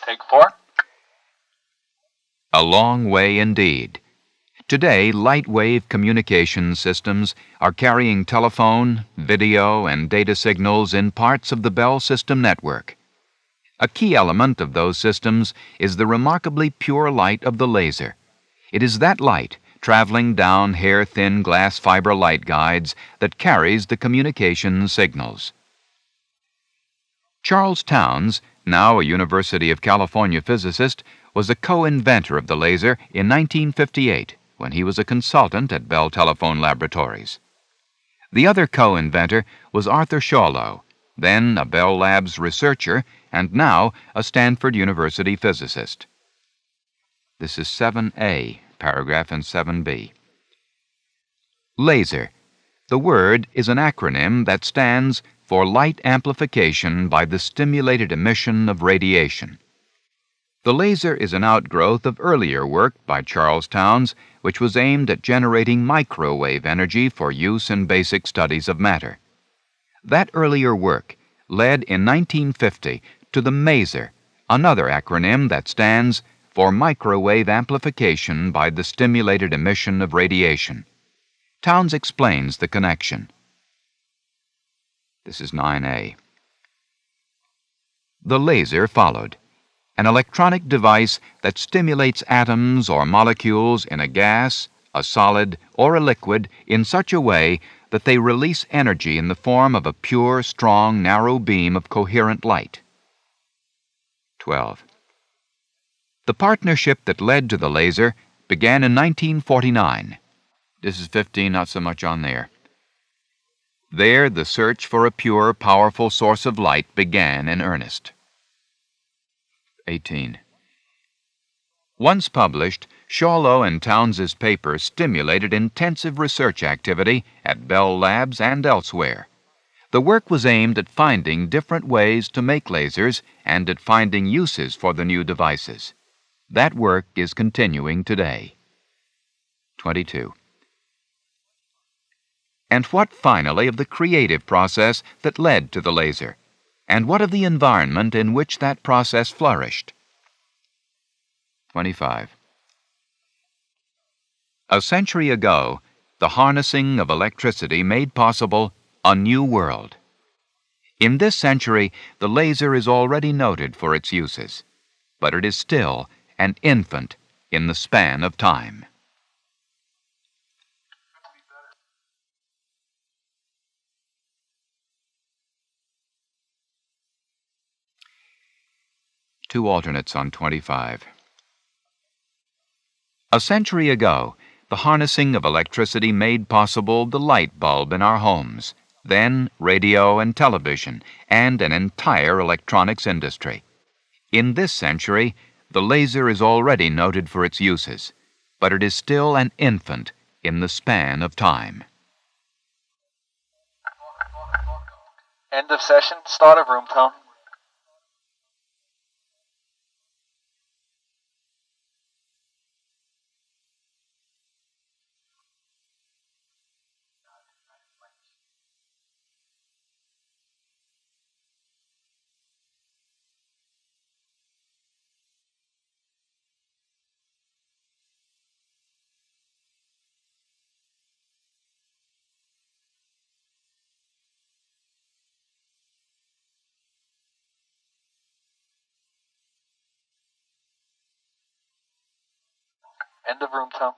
Take 4. A long way indeed. Today, light-wave communication systems are carrying telephone, video, and data signals in parts of the Bell system network. A key element of those systems is the remarkably pure light of the laser. It is that light, traveling down hair-thin glass fiber light guides, that carries the communication signals. Charles Townes, now a University of California physicist, was a co-inventor of the laser in 1958 when he was a consultant at Bell Telephone Laboratories. The other co-inventor was Arthur Schawlow, then a Bell Labs researcher and now a Stanford University physicist. This is 7A, paragraph in 7B. Laser. The word is an acronym that stands for light amplification by the stimulated emission of radiation. The laser is an outgrowth of earlier work by Charles Townes, which was aimed at generating microwave energy for use in basic studies of matter. That earlier work led in 1950 to the MASER, another acronym that stands for microwave amplification by the stimulated emission of radiation. Townes explains the connection. This is 9A. The laser followed, an electronic device that stimulates atoms or molecules in a gas, a solid, or a liquid in such a way that they release energy in the form of a pure, strong, narrow beam of coherent light. 12. The partnership that led to the laser began in 1949. This is 15, not so much on there. There, the search for a pure, powerful source of light began in earnest. 18. Once published, Schawlow and Townes's paper stimulated intensive research activity at Bell Labs and elsewhere. The work was aimed at finding different ways to make lasers and at finding uses for the new devices. That work is continuing today. 22. And what finally of the creative process that led to the laser? And what of the environment in which that process flourished? 25. A century ago, the harnessing of electricity made possible a new world. In this century, the laser is already noted for its uses, but it is still an infant in the span of time. Two alternates on 25. A century ago, the harnessing of electricity made possible the light bulb in our homes, then radio and television, and an entire electronics industry. In this century, the laser is already noted for its uses, but it is still an infant in the span of time. End of session. Start of room tone. End of room tone.